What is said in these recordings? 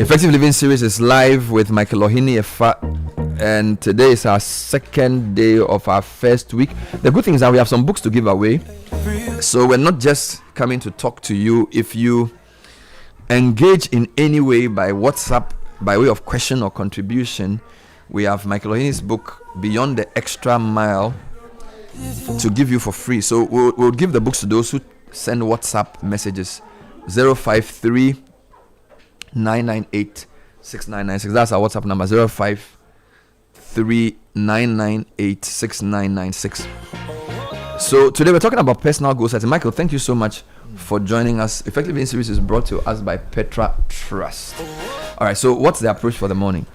Effective Living series is live with Michael Ohene-Effah, and today is our second day of our first week. The good thing is that we have some books to give away, so we're not just coming to talk to you. If you engage in any way by WhatsApp, by way of question or contribution, we have Michael Ohene's book Beyond the Extra Mile to give you for free. So we'll give the books to those who send WhatsApp messages 053 998 6996. That's our WhatsApp number, 053 998 6996. So today we're talking about personal goal setting. Michael, thank you so much for joining us. Effective Living series is brought to us by Petra Trust. All right, so what's the approach for the morning?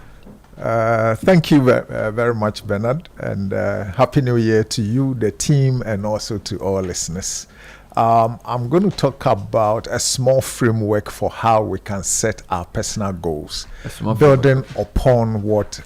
Thank you very much, Bernard, and Happy New Year to you, the team, and also to all listeners. I'm going to talk about a small framework for how we can set our personal goals, building upon what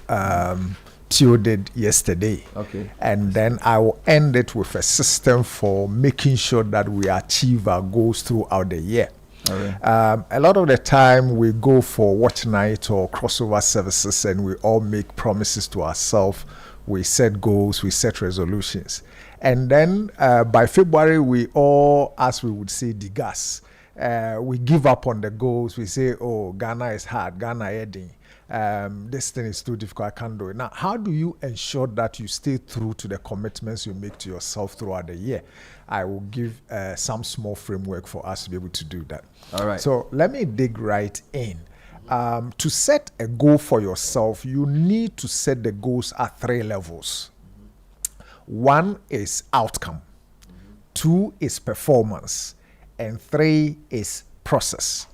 Theo did yesterday. Okay. And then I will end it with a system for making sure that we achieve our goals throughout the year. Okay. A lot of the time we go for watch night or crossover services and we all make promises to ourselves. We set goals, we set resolutions. And then by February, we all, as we would say, degas. We give up on the goals. We say, oh, Ghana is hard, Ghana heading. This thing is too difficult, I can't do it. Now, how do you ensure that you stay true to the commitments you make to yourself throughout the year? I will give some small framework for us to be able to do that. All right. So let me dig right in. To set a goal for yourself, you need to set the goals at 3 levels. 1 is outcome, 2 is performance, and 3 is process.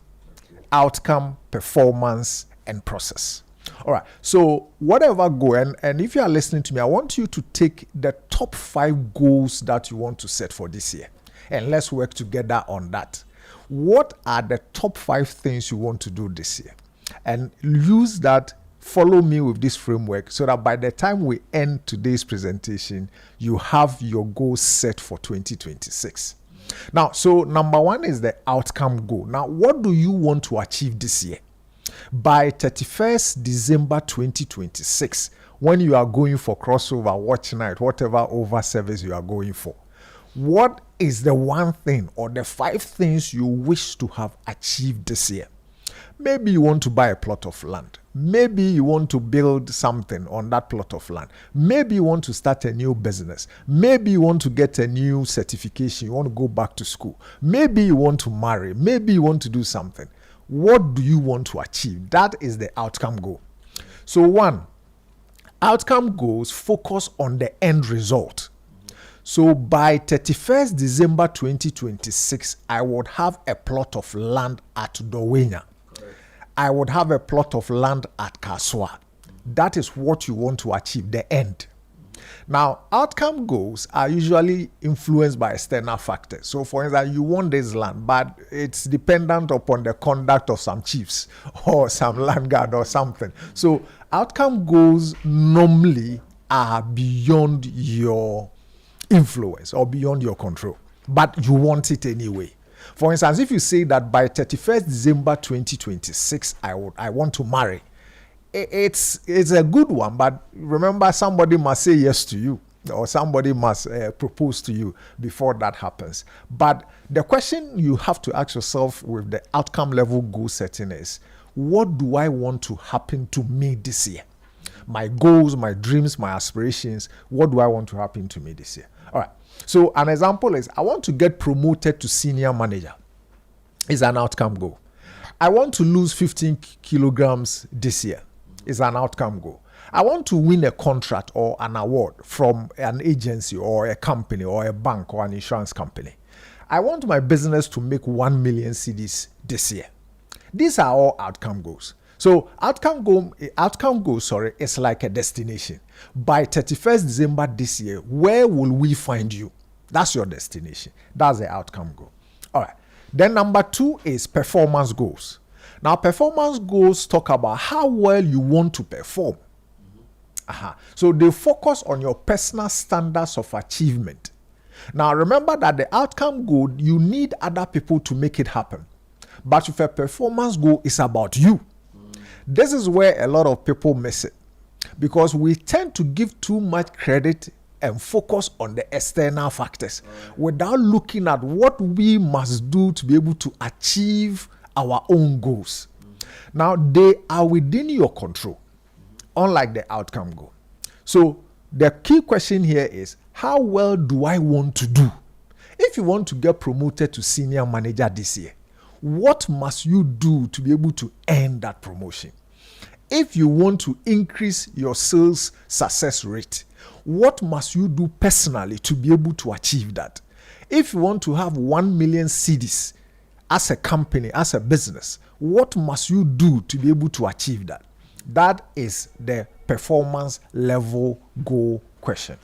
Outcome, performance, and process. All right, so whatever goal, and if you are listening to me, I want you to take the top 5 goals that you want to set for this year, and let's work together on that. What are the top 5 things you want to do this year? And use that. Follow me with this framework so that by the time we end today's presentation, you have your goals set for 2026. Now, so number 1 is the outcome goal. Now, what do you want to achieve this year? By 31st December 2026, when you are going for crossover, watch night, whatever over service you are going for, what is the one thing or the 5 things you wish to have achieved this year? Maybe you want to buy a plot of land. Maybe you want to build something on that plot of land. Maybe you want to start a new business. Maybe you want to get a new certification. You want to go back to school. Maybe you want to marry. Maybe you want to do something. What do you want to achieve? That is the outcome goal. So 1, outcome goals focus on the end result. So by 31st December 2026, I would have a plot of land at Dowenya. I would have a plot of land at Kaswa. That is what you want to achieve, the end. Now, outcome goals are usually influenced by external factors. So, for instance, you want this land, but it's dependent upon the conduct of some chiefs or some land guard or something. So, outcome goals normally are beyond your influence or beyond your control, but you want it anyway. For instance, if you say that by 31st December 2026, I want to marry, it's a good one, but remember, somebody must say yes to you or somebody must propose to you before that happens. But the question you have to ask yourself with the outcome level goal setting is, what do I want to happen to me this year? My goals, my dreams, my aspirations, what do I want to happen to me this year? All right. So an example is, I want to get promoted to senior manager. It's an outcome goal. I want to lose 15 kilograms this year. It's an outcome goal. I want to win a contract or an award from an agency or a company or a bank or an insurance company. I want my business to make 1 million cedis this year. These are all outcome goals. So outcome goal, is like a destination. By 31st December this year, where will we find you? That's your destination. That's the outcome goal. All right. Then number 2 is performance goals. Now, performance goals talk about how well you want to perform. So they focus on your personal standards of achievement. Now, remember that the outcome goal, you need other people to make it happen. But with a performance goal, it's about you. This is where a lot of people miss it, because we tend to give too much credit and focus on the external factors without looking at what we must do to be able to achieve our own goals. Now, they are within your control, unlike the outcome goal. So the key question here is, how well do I want to do? If you want to get promoted to senior manager this year, what must you do to be able to earn that promotion? If you want to increase your sales success rate, what must you do personally to be able to achieve that? If you want to have 1 million cedis as a company, as a business, what must you do to be able to achieve that? That is the performance level goal question.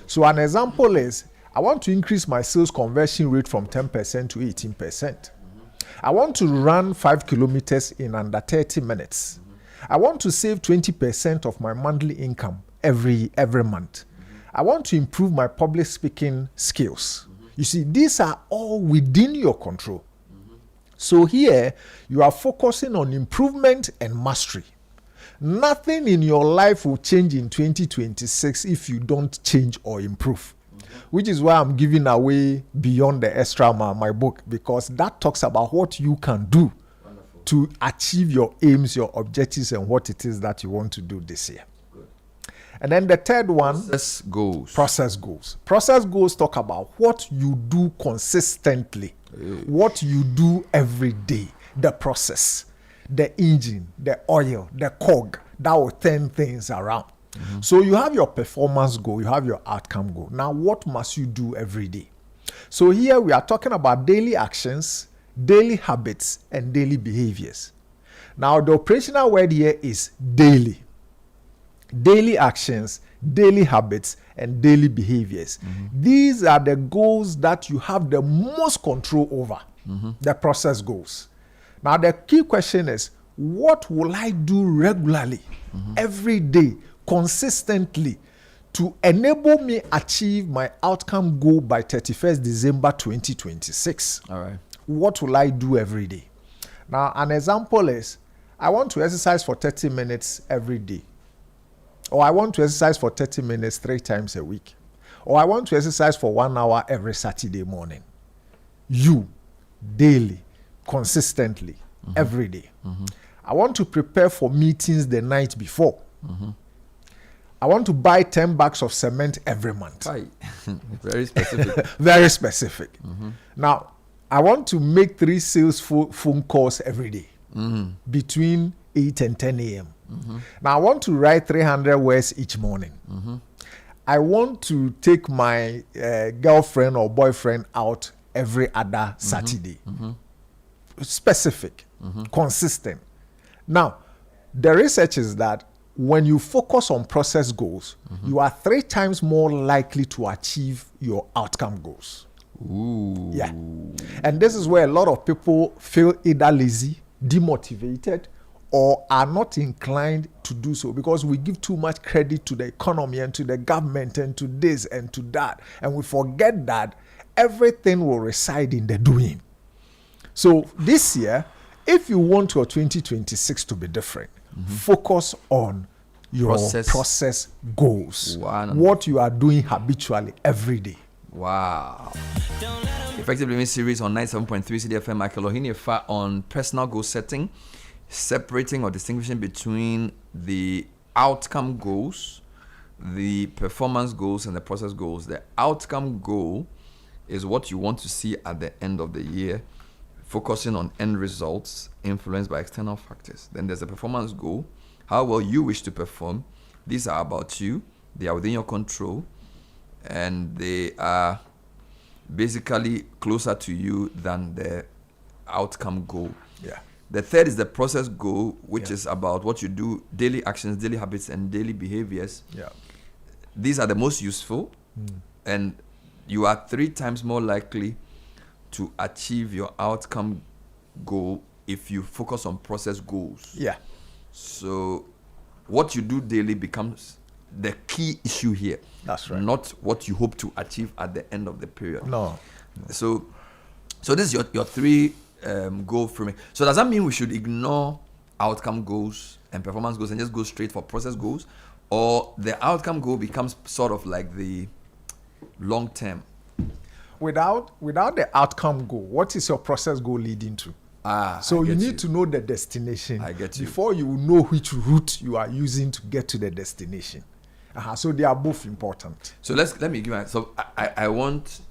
So an example is, I want to increase my sales conversion rate from 10% to 18%. I want to run 5 kilometers in under 30 minutes. I want to save 20% of my monthly income every month. I want to improve my public speaking skills. You see, these are all within your control. So here, you are focusing on improvement and mastery. Nothing in your life will change in 2026 if you don't change or improve. Which is why I'm giving away Beyond the Extra Mile, my book, because that talks about what you can do to achieve your aims, your objectives, and what it is that you want to do this year. Good. And then the third one, process goals. Process goals. Process goals talk about what you do consistently, what you do every day, the process, the engine, the oil, the cog that will turn things around. So you have your performance goal, you have your outcome goal. Now, what must you do every day? So here we are talking about daily actions, daily habits, and daily behaviors. Now, the operational word here is daily. Daily actions, daily habits, and daily behaviors. These are the goals that you have the most control over, the process goals. Now, the key question is, what will I do regularly, every day, consistently, to enable me achieve my outcome goal by 31st December 2026? All right. What will I do every day? Now, an example is, I want to exercise for 30 minutes every day. Or I want to exercise for 30 minutes 3 times a week. Or I want to exercise for 1 hour every Saturday morning. You, daily, consistently, every day. I want to prepare for meetings the night before. I want to buy 10 bags of cement every month. Very specific. Very specific. Now, I want to make 3 sales phone calls every day between 8 and 10 a.m. Now, I want to write 300 words each morning. I want to take my girlfriend or boyfriend out every other Saturday. Specific, consistent. Now, the research is that when you focus on process goals, you are 3 times more likely to achieve your outcome goals. Ooh. Yeah. And this is where a lot of people feel either lazy, demotivated, or are not inclined to do so, because we give too much credit to the economy and to the government and to this and to that. And we forget that everything will reside in the doing. So this year, if you want your 2026 to be different, focus on your process goals. Wow. What you are doing habitually every day. Wow. Effective Living Series on 97.3 CDFM. Michael Ohene-Effah on personal goal setting, separating or distinguishing between the outcome goals, the performance goals, and the process goals. The outcome goal is what you want to see at the end of the year, focusing on end results influenced by external factors. Then there's a performance goal, how well you wish to perform. These are about you, they are within your control, and they are basically closer to you than the outcome goal. Yeah. The third is the process goal, which is about what you do, daily actions, daily habits, and daily behaviors. Yeah. These are the most useful, and you are 3 times more likely to achieve your outcome goal if you focus on process goals. Yeah. So what you do daily becomes the key issue here. That's right. Not what you hope to achieve at the end of the period. No. So this is your 3 goal framing. So does that mean we should ignore outcome goals and performance goals and just go straight for process goals, or the outcome goal becomes sort of like the long term? Without the outcome goal, what is your process goal leading to? So you need to know the destination. I get you. Before you know which route you are using to get to the destination. So they are both important. So let me give you. So I want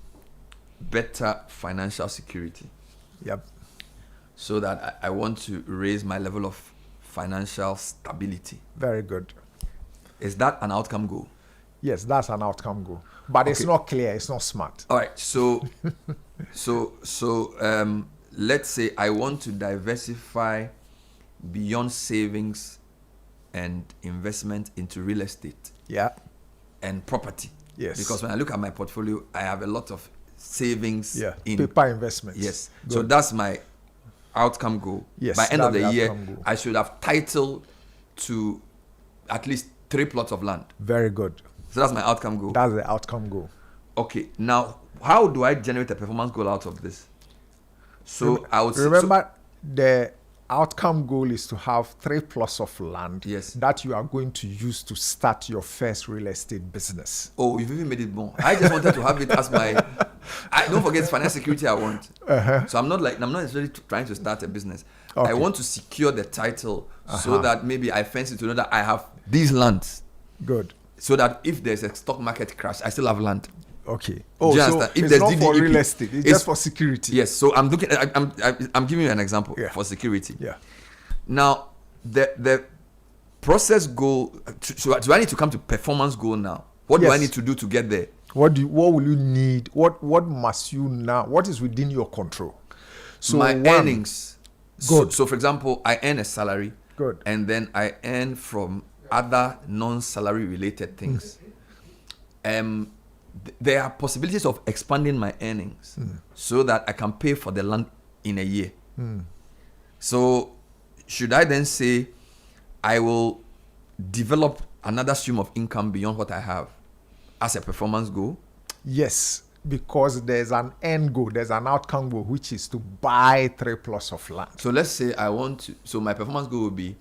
better financial security. Yep. So that I want to raise my level of financial stability. Very good. Is that an outcome goal? Yes, that's an outcome goal. But it's not clear, it's not smart. All right. So let's say I want to diversify beyond savings and investment into real estate. Yeah. And property. Yes. Because when I look at my portfolio, I have a lot of savings in paper investments. Yes. Good. So that's my outcome goal. Yes. By end of the year, goal. I should have title to at least 3 plots of land. Very good. So that's my outcome goal. That's the outcome goal. Okay. Now, how do I generate a performance goal out of this? So I would remember the outcome goal is to have 3 plots of land yes. that you are going to use to start your first real estate business. Oh, you've even made it more. I just wanted to have it as my. Don't forget, it's financial security I want. So I'm not necessarily trying to start a business. Okay. I want to secure the title so that maybe I fancy to know that I have these lands. Good. So that if there's a stock market crash, I still have land. Okay. Oh, so if it's not for real estate. It's just for security. Yes. So I'm looking. I'm giving you an example for security. Yeah. Now, the process goal. So do I need to come to performance goal now? What do I need to do to get there? What will you need? What must you now? What is within your control? So my earnings. Good. So for example, I earn a salary. Good. And then I earn from other non-salary related things. There are possibilities of expanding my earnings so that I can pay for the land in a year. So should I then say I will develop another stream of income beyond what I have as a performance goal? Yes, because there's an end goal, there's an outcome goal, which is to buy 3 plots of land. So let's say so my performance goal will be,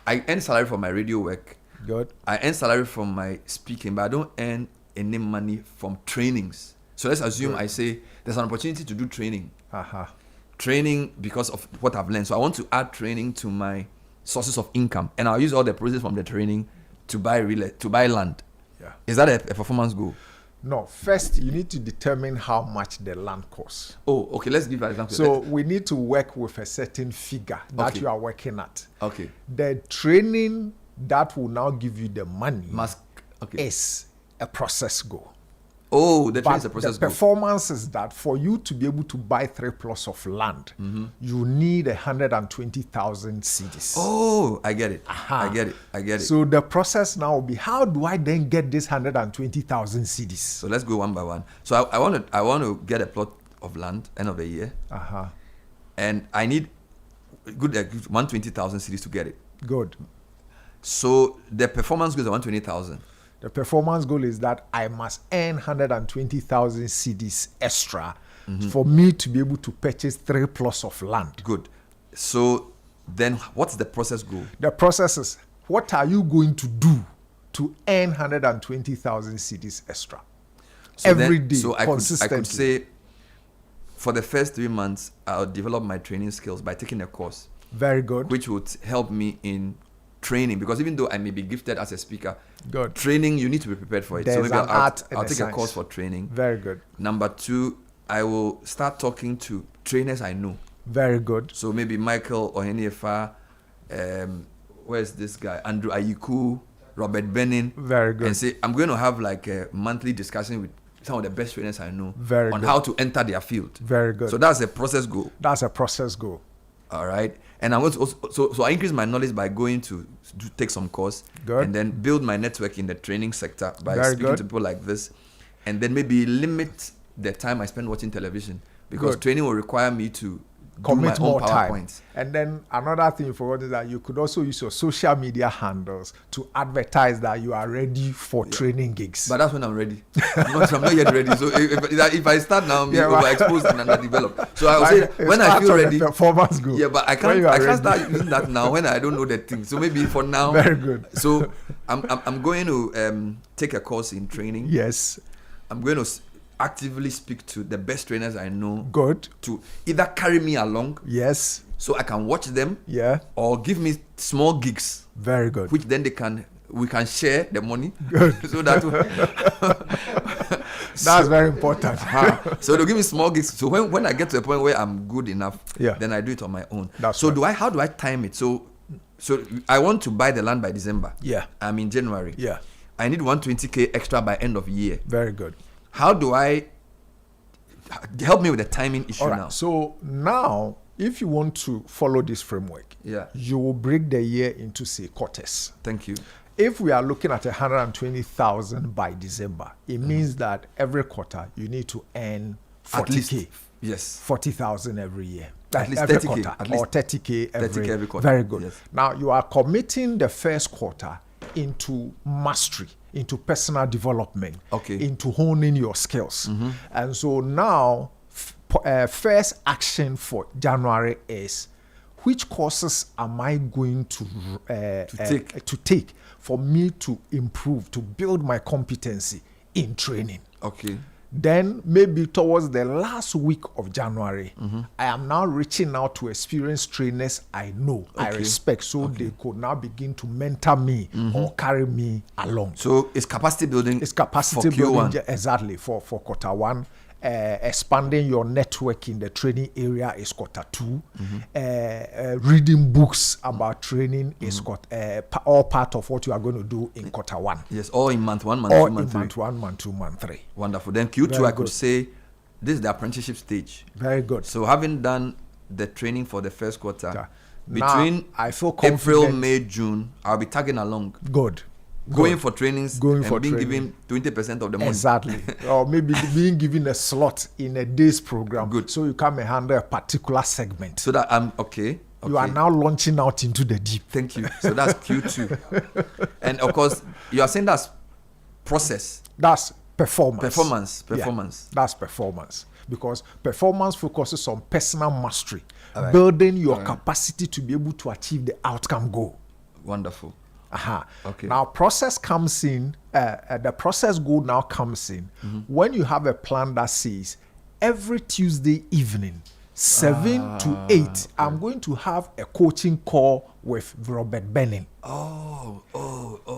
I earn salary from my radio work. Good. I earn salary from my speaking, but I don't earn any money from trainings. So let's assume I say there's an opportunity to do training. Training because of what I've learned. So I want to add training to my sources of income, and I'll use all the proceeds from the training to buy land. Yeah. Is that a performance goal? No. First, you need to determine how much the land costs. Oh, okay. Let's give an example. So we need to work with a certain figure that you are working at. Okay. The training that will now give you the money is a process goal. Oh, the training is a process goal. The performance is that for you to be able to buy 3 plots of land, you need 120,000 cedis. Oh, I get it. I get it. So the process now will be, how do I then get this 120,000 cedis? So let's go one by one. So I want to get a plot of land end of the year. And I need 120,000 cedis to get it. Good. So the performance goal is 120,000. The performance goal is that I must earn 120,000 cedis extra for me to be able to purchase 3 plots of land. Good. So then what's the process goal? The process is, what are you going to do to earn 120,000 cedis extra? So every day, I consistently. could say for the first 3 months, I'll develop my training skills by taking a course. Very good. Which would help me in training, because even though I may be gifted as a speaker, good. Training, you need to be prepared for it. There's so maybe I'll take a course for training. Very good. Number 2, I will start talking to trainers I know. Very good. So maybe Michael Ohene-Effah, where's this guy? Andrew Ayiku, Robert Benin. Very good. And say, I'm going to have like a monthly discussion with some of the best trainers I know on how to enter their field. Very good. So that's a process goal. That's a process goal. All right. And I want to also, so I increase my knowledge by going to take some course. Good. And then build my network in the training sector by speaking to people like this. And then maybe limit the time I spend watching television, because training will require me to commit my own more time. PowerPoints. And then another thing you forgot is that you could also use your social media handles to advertise that you are ready for training gigs. But that's when I'm ready. I'm not yet ready. So if I start now, I'm overexposed and underdeveloped. So I will say when I feel ready. Performance goal. Yeah, but I can't start using that now when I don't know the thing. So maybe for now. Very good. So I'm going to take a course in training. Yes. I'm going to actively speak to the best trainers I know. Good. To either carry me along. Yes. So I can watch them. Yeah. Or give me small gigs. Very good. Which then we can share the money. Good. So that that's very important. So they'll give me small gigs. So when I get to a point where I'm good enough, yeah, then I do it on my own. That's so right. how do I time it? So I want to buy the land by December. Yeah. I'm in January. Yeah. I need 120K extra by end of year. Very good. How do I help me with the timing issue now? So now, if you want to follow this framework, you will break the year into, say, quarters. Thank you. If we are looking at 120,000 by December, it means that every quarter you need to earn 40K. At least, yes. 40,000 every year. At least every 30K. quarter, At least or 30K every quarter. Very good. Yes. Now, you are committing the first quarter into mastery, into personal development, into honing your skills. Mm-hmm. And so now, first action for January is, which courses am I going to take for me to improve, to build my competency in training? Okay. Then maybe towards the last week of January, I am now reaching out to experienced trainers I know, I respect, so they could now begin to mentor me or carry me along. So it's capacity building. It's capacity building, exactly, for quarter one. Expanding your network in the training area is quarter two. Reading books about training is all part of what you are going to do in quarter one. Yes, all in month one, month all two, month three. Month one, month two, month three. Wonderful. Then Q2, I could say this is the apprenticeship stage. Very good. So having done the training for the first quarter, between now, I feel April, May, June, I'll be tagging along. Good. Going for trainings, being given 20% of the money. Exactly. Or maybe being given a slot in a day's program. Good. So you come and handle a particular segment. So that I'm okay. You are now launching out into the deep. Thank you. So that's Q2. And of course, you are saying that's process. That's performance. Performance. Yeah, that's performance. Because performance focuses on personal mastery, building your capacity to be able to achieve the outcome goal. Wonderful. Okay. Now, process comes in, the process goal now comes in when you have a plan that says every Tuesday evening, 7 to 8, I'm going to have a coaching call with Robert Benning.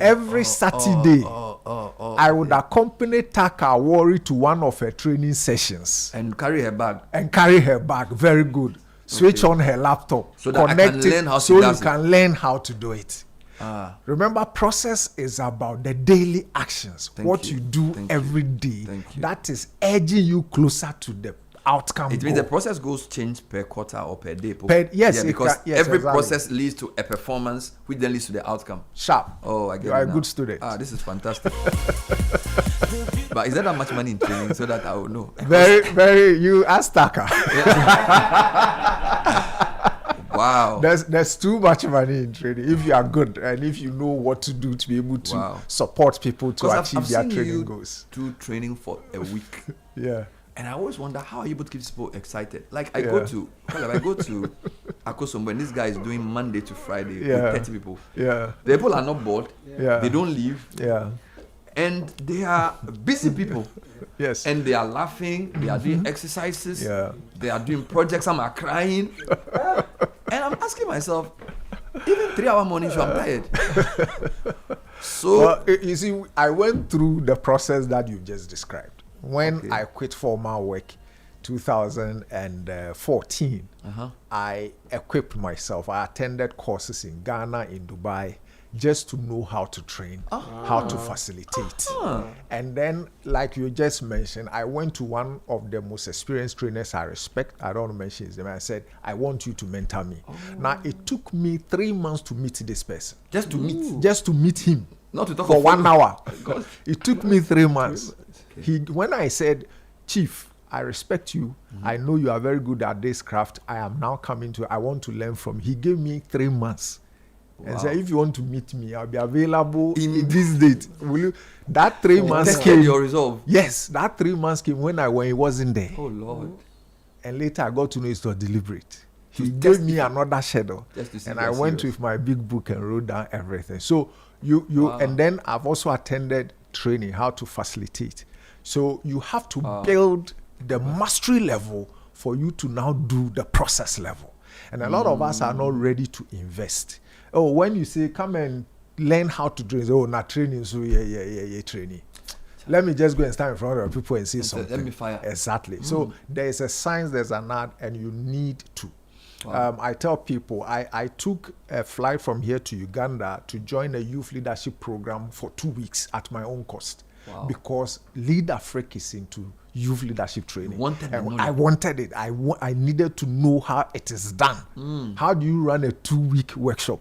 Every Saturday, I would accompany Taka Wari to one of her training sessions. And carry her bag. Very good. Switch on her laptop. So that I can learn how to do it. So you can learn how to do it. Remember, process is about the daily actions, you do every day. That is edging you closer to the outcome. It means the process goals change per quarter or per day. Yes, because every process leads to a performance, which then leads to the outcome. Sharp. Oh, I get it. You are a good student. This is fantastic. But is there that much money in training so that I will know? Very. You ask Taka. Wow. There's too much money in training if you are good and if you know what to do to be able to support people to achieve their training goals. Do training for a week. Yeah. And I always wonder, how are you able to keep people excited? Like I go to Akosombo and this guy is doing Monday to Friday with 30 people. Yeah. The people are not bored. Yeah. They don't leave. Yeah. And they are busy people. Yes. And they are laughing. They are doing exercises. Yeah. They are doing projects. Some are crying. And I'm asking myself, even 3-hour morning show, I'm tired. So you see, I went through the process that you just described. When I quit formal work, 2014, I equipped myself. I attended courses in Ghana, in Dubai, just to know how to train, how to facilitate. And then, like you just mentioned, I went to one of the most experienced trainers I respect. I don't want to mention his name. I said, I want you to mentor me. Now, it took me 3 months to meet this person. Just to meet? Just to meet him. Not to talk for 1 hour. It took me 3 months. When I said, Chief, I respect you. I know you are very good at this craft. I am now coming to, I want to learn from. He gave me 3 months. And said, if you want to meet me, I'll be available in this date. Will you? That 3 months came. Your resolve. Yes, that 3 months came when he wasn't there. Oh Lord. And later I got to know it was deliberate. He gave me another schedule. And I went with my big book and wrote down everything. So and then I've also attended training how to facilitate. So you have to build the mastery level for you to now do the process level. And a lot of us are not ready to invest. Oh, when you say come and learn how to train, not training, so yeah, training. Let me just go and stand in front of people and say something. Let me fire. Exactly. So there is a science, there's an art, and you need to. Wow. I tell people, I took a flight from here to Uganda to join a youth leadership program for 2 weeks at my own cost. Wow. Because Lead Africa is into youth leadership training. I wanted it. I needed to know how it is done. How do you run a 2-week workshop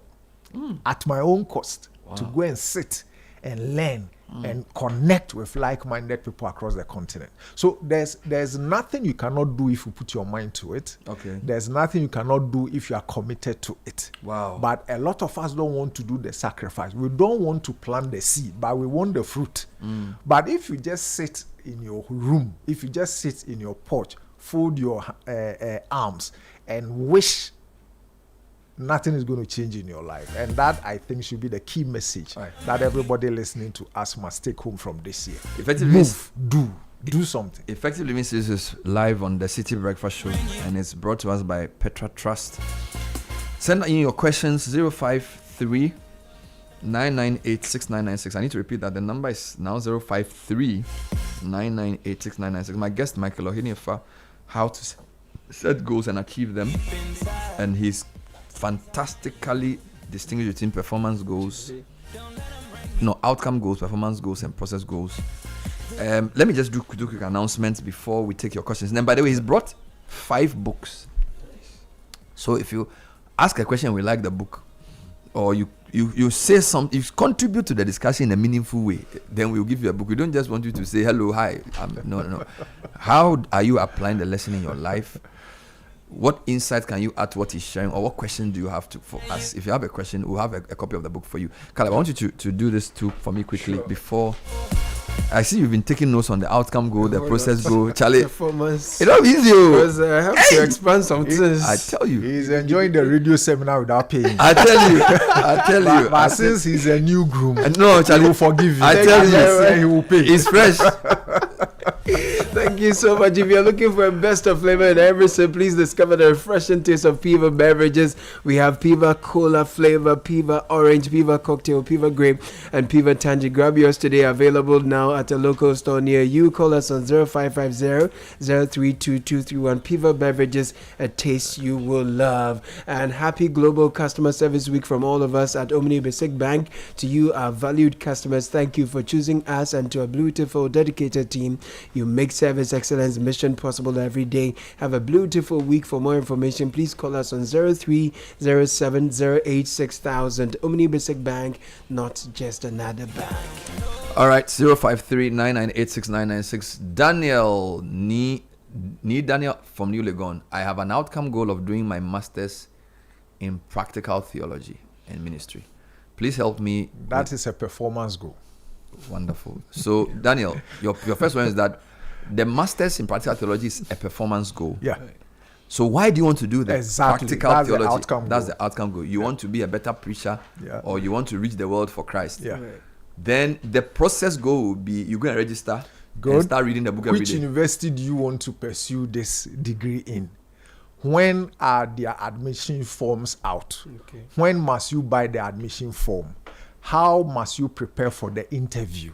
at my own cost to go and sit and learn and connect with like-minded people across the continent? So there's nothing you cannot do if you put your mind to it. Okay. There's nothing you cannot do if you are committed to it. Wow. But a lot of us don't want to do the sacrifice. We don't want to plant the seed, but we want the fruit. But if you just sit in your room, if you just sit in your porch, fold your arms and wish, nothing is going to change in your life. And that, I think, should be the key message that everybody listening to us must take home from this year. Effectively, do something. Effectively means this is live on the City Breakfast Show, and it's brought to us by Petra Trust. Send in your questions 053 998 6996. I need to repeat that. The number is now 053 998 6996. My guest, Michael Ohene-Effah, how to set goals and achieve them. And he's fantastically distinguished between performance goals, outcome goals, performance goals, and process goals. Let me just do quick announcements before we take your questions. And then, by the way, he's brought 5 books. So if you ask a question, we like the book, or you say something, you contribute to the discussion in a meaningful way, then we'll give you a book. We don't just want you to say hello, hi. No. How are you applying the lesson in your life? What insight can you add to what he's sharing, or what question do you have for us? If you have a question, we'll have a copy of the book for you. Caleb, I want you to do this too for me quickly before. I see you've been taking notes on the outcome goal, the process goal. Charlie, performance. It's not easy. Because I have to expand some things. I tell you. He's enjoying the radio seminar without paying. I tell you. But since he's a new groom, no, Charlie, he will forgive you. I tell you. He will pay. He's fresh. Thank you so much. If you're looking for a best of flavor in everything, please discover the refreshing taste of Piva beverages. We have Piva Cola flavor, Piva Orange, Piva Cocktail, Piva Grape, and Piva Tangy. Grab yours today. Available now at a local store near you. Call us on 0550-032231. Piva beverages, a taste you will love. And happy Global Customer Service Week from all of us at Ohene-Effah Bank. To you, our valued customers, thank you for choosing us, and to a beautiful, dedicated team. You make service excellence mission possible every day. Have a beautiful week. For more information, please call us on 0307086000. Ohene-Effah Bank, not just another bank. All right, 053-998-6996. Daniel Daniel from New Legon. I have an outcome goal of doing my master's in practical theology and ministry. Please help me. That is a performance goal. Wonderful. So, Daniel, your first one is that the master's in practical theology is a performance goal. Yeah. So why do you want to do that? Exactly. Practical That's theology. The outcome That's goal. The outcome goal. You want to be a better preacher, or you want to reach the world for Christ. Yeah. Then the process goal will be you go and register and start reading the book every day. Which university do you want to pursue this degree in? When are their admission forms out? Okay. When must you buy the admission form? How must you prepare for the interview?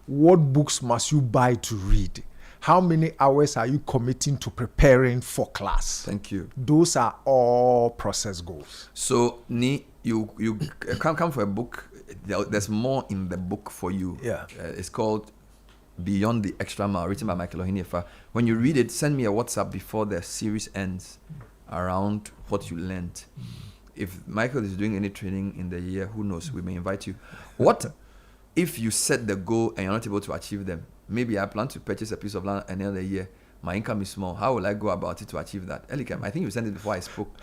What books must you buy to read? How many hours are you committing to preparing for class? Thank you. Those are all process goals. So, you come for a book. There's more in the book for you. Yeah. It's called Beyond the Extra Mile, written by Michael Ohene-Effah. When you read it, send me a WhatsApp before the series ends around what you learned. If Michael is doing any training in the year, who knows, we may invite you. What if you set the goal and you're not able to achieve them? Maybe I plan to purchase a piece of land another year, my income is small. How will I go about it to achieve that? Elikem, I think you sent it before I spoke.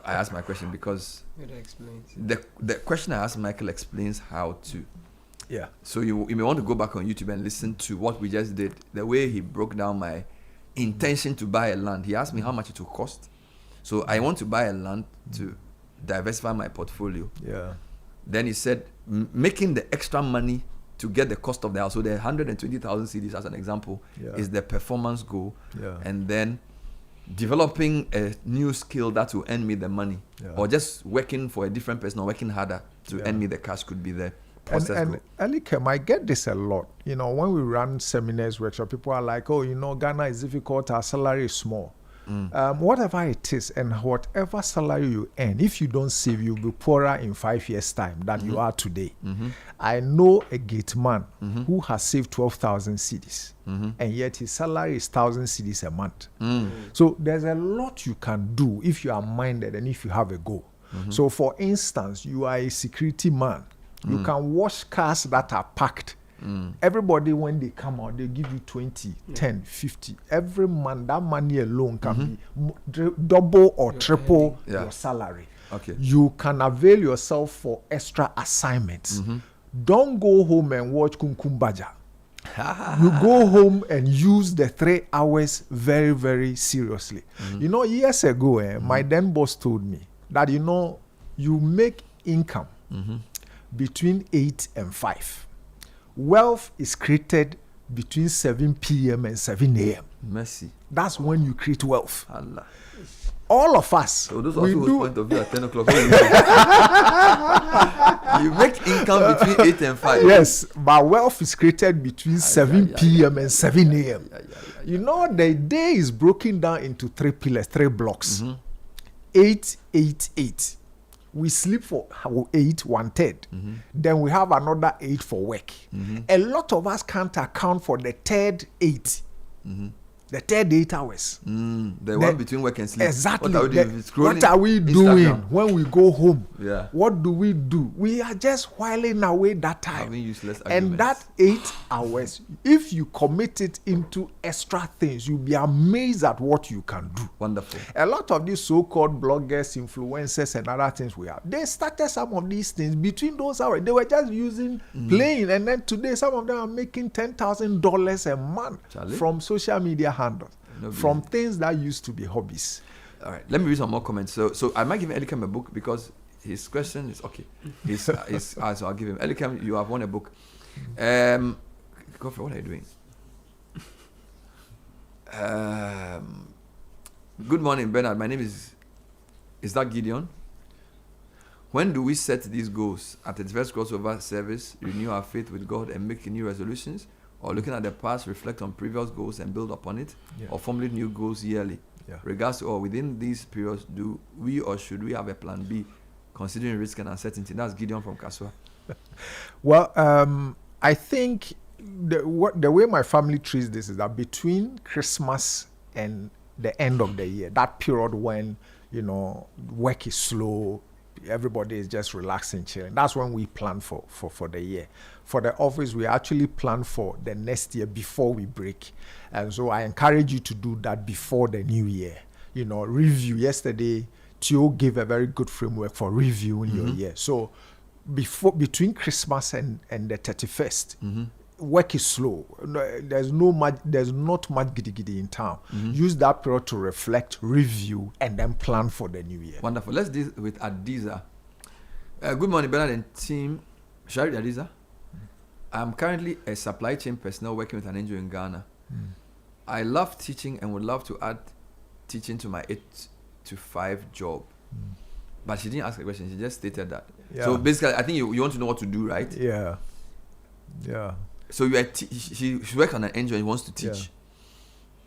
I asked my question because It explains. the question I asked Michael explains how to. Yeah. So you may want to go back on YouTube and listen to what we just did. The way he broke down my intention to buy a land. He asked me how much it will cost. So I want to buy a land to diversify my portfolio. Yeah. Then he said, making the extra money to get the cost of the house. So the 120,000 CDs, as an example, is the performance goal. Yeah. And then developing a new skill that will earn me the money, or just working for a different person or working harder to earn me the cash could be the process. And Elikem, I get this a lot. You know, when we run seminars, workshops, people are like, oh, you know, Ghana is difficult, our salary is small. Whatever it is, and whatever salary you earn, if you don't save, you'll be poorer in 5 years' time than you are today. I know a gate man who has saved 12,000 cedis, and yet his salary is 1,000 cedis a month. So there's a lot you can do if you are minded and if you have a goal. So, for instance, you are a security man. You can wash cars that are parked. Everybody, when they come out, they give you 20, 10, 50. Every month, that money alone can be double or triple your salary. Okay. You can avail yourself for extra assignments. Don't go home and watch Kumkumbaja. You go home and use the 3 hours very, very seriously. You know, years ago, my then boss told me that, you know, you make income between 8 and 5. Wealth is created between 7 p.m. and 7 a.m. Mercy. That's when you create wealth. Allah. All of us. So those we also do. point of view at 10 o'clock. You make income between 8 and 5. Yes, but wealth is created between 7 p.m. and 7 a.m. You know, the day is broken down into 3 pillars, 3 blocks. 8, 8, 8. We sleep for 8, 1/3. Then we have another 8 for work. A lot of us can't account for the third 8. The third 8 hours. The one between work and sleep. Exactly. What are we doing? What are we doing when we go home? Yeah. What do? We are just whiling away that time. Having useless And arguments. that 8 hours, if you commit it into extra things, you'll be amazed at what you can do. Wonderful. A lot of these so-called bloggers, influencers, and other things we have, they started some of these things between those hours. They were just using playing, and then today some of them are making $10,000 a month from social media handles, from things that used to be hobbies. All right, let me read some more comments. So I might give Elikem a book because his question is okay. So I'll give him. Elikem, you have won a book. Godfrey, what are you doing? Good morning, Bernard. My name is that Gideon? When do we set these goals? At the first crossover service, renew our faith with God and make new resolutions? Or looking at the past, reflect on previous goals and build upon it? Or formulate new goals yearly? Regards to, or within these periods, do we or should we have a plan B, considering risk and uncertainty? That's Gideon from Kaswa. Well, I think the way my family treats this is that between Christmas and the end of the year, that period when, you know, work is slow, everybody is just relaxing, chilling. That's when we plan for the year. For the office, we actually plan for the next year before we break. And so I encourage you to do that before the new year. You know, review. Yesterday, Theo gave a very good framework for reviewing your year. So between Christmas and the 31st, work is slow. There's not much giddy in town. Use that period to reflect, review, and then plan for the new year. Wonderful. Let's deal with Adiza. Good morning, Bernard and team. Shari Adiza. I'm currently a supply chain personnel working with an NGO in Ghana. I love teaching and would love to add teaching to my 8 to 5 job. But she didn't ask a question. She just stated that. So basically, I think you want to know what to do, right? Yeah. So you are she works on an NGO and wants to teach.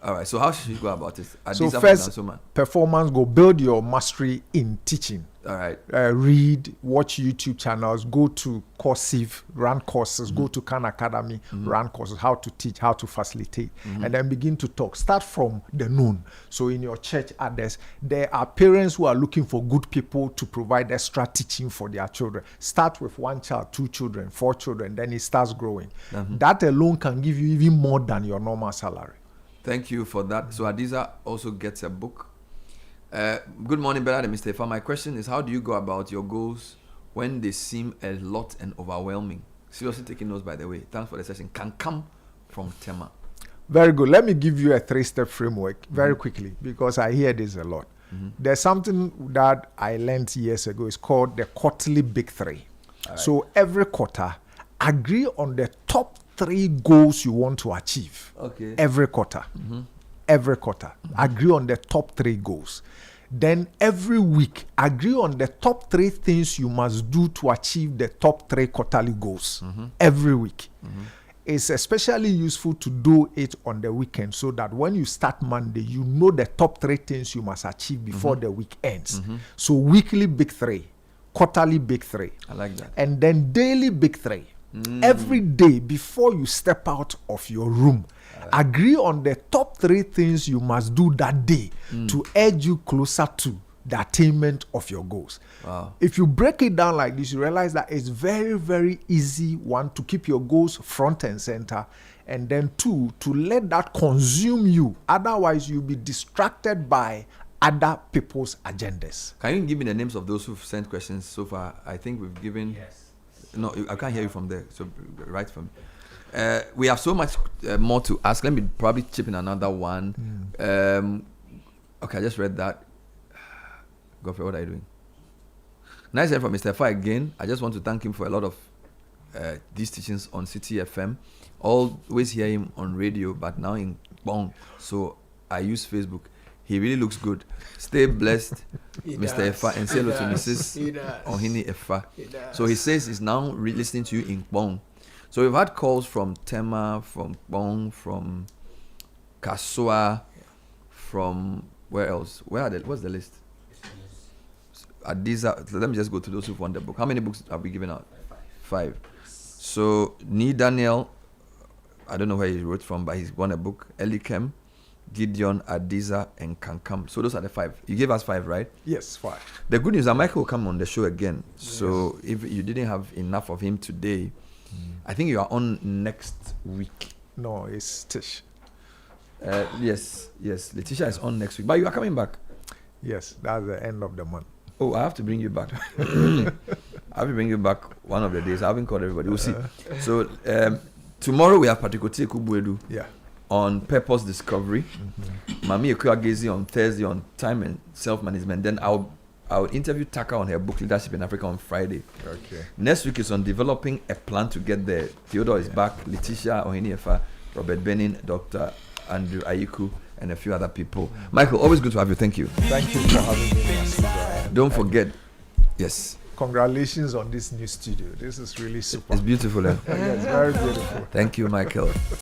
All right. So how should she go about it? So first, performance goal. Build your mastery in teaching. All right. Read, watch YouTube channels, go to Courseive, run courses, go to Khan Academy, run courses, how to teach, how to facilitate, and then begin to talk. Start from the noon. So in your church others, there are parents who are looking for good people to provide extra teaching for their children. Start with 1 child, 2 children, 4 children, then it starts growing. That alone can give you even more than your normal salary. Thank you for that. So Adiza also gets a book. Good morning, Bernard and Mr. Effah. My question is, how do you go about your goals when they seem a lot and overwhelming? Seriously taking notes, by the way. Thanks for the session. Can come from Tema. Very good. Let me give you a 3-step framework very quickly, because I hear this a lot. There's something that I learned years ago. It's called the quarterly big 3. Right. So every quarter, agree on the top 3 goals you want to achieve. Okay. Every quarter. Every quarter. Agree on the top 3 goals. Then every week, agree on the top 3 things you must do to achieve the top 3 quarterly goals. Every week. It's especially useful to do it on the weekend, so that when you start Monday, you know the top 3 things you must achieve before the week ends. So weekly big 3, quarterly big 3. I like that. And then daily big 3. Every day before you step out of your room, agree on the top 3 things you must do that day to edge you closer to the attainment of your goals. Wow. If you break it down like this, you realize that it's very, very easy, 1, to keep your goals front and center, and then 2, to let that consume you. Otherwise, you'll be distracted by other people's agendas. Can you give me the names of those who've sent questions so far? I think we've given... Yes. No, I can't hear you from there, so write for me. We have so much more to ask. Let me probably chip in another one. Okay, I just read that. Godfrey, what are you doing? Nice hearing from Mr. Effah again. I just want to thank him for a lot of these teachings on City FM. Always hear him on radio, but now in Bong. So I use Facebook. He really looks good. Stay blessed, Mr. Effah, and say hello to Mrs. Ohene-Effah. So he says he's now listening to you in Bong. So we've had calls from Tema, from Bong, from Kasua, from where else? What's the list? Adiza. Let me just go to those who've won the book. How many books have we given out? 5. So Ni Daniel, I don't know where he wrote from, but he's won a book. Elikem, Gideon, Adiza, and Kankam. So those are the 5. You gave us 5, right? Yes, 5. The good news is that Michael will come on the show again. So if you didn't have enough of him today, I think you are on next week. No, it's Tish. Yes. Letitia is on next week. But you are coming back. Yes, that's the end of the month. Oh, I have to bring you back. I have to bring you back one of the days. I haven't called everybody. We'll see. So tomorrow we have Patikote Kubuedu on purpose discovery. Mami Ekuagezi on Thursday on time and self-management. Then I'll interview Taka on her book Leadership in Africa on Friday. Okay. Next week is on developing a plan to get there. Theodore is back. Letitia, Ohene-Effah, Robert Benin, Dr. Andrew Ayiku, and a few other people. Michael, always good to have you. Thank you. Thank you for having me, Pastor Brian. Don't forget. Yes. Congratulations on this new studio. This is really super. It's beautiful. Eh? Yes, very beautiful. Thank you, Michael.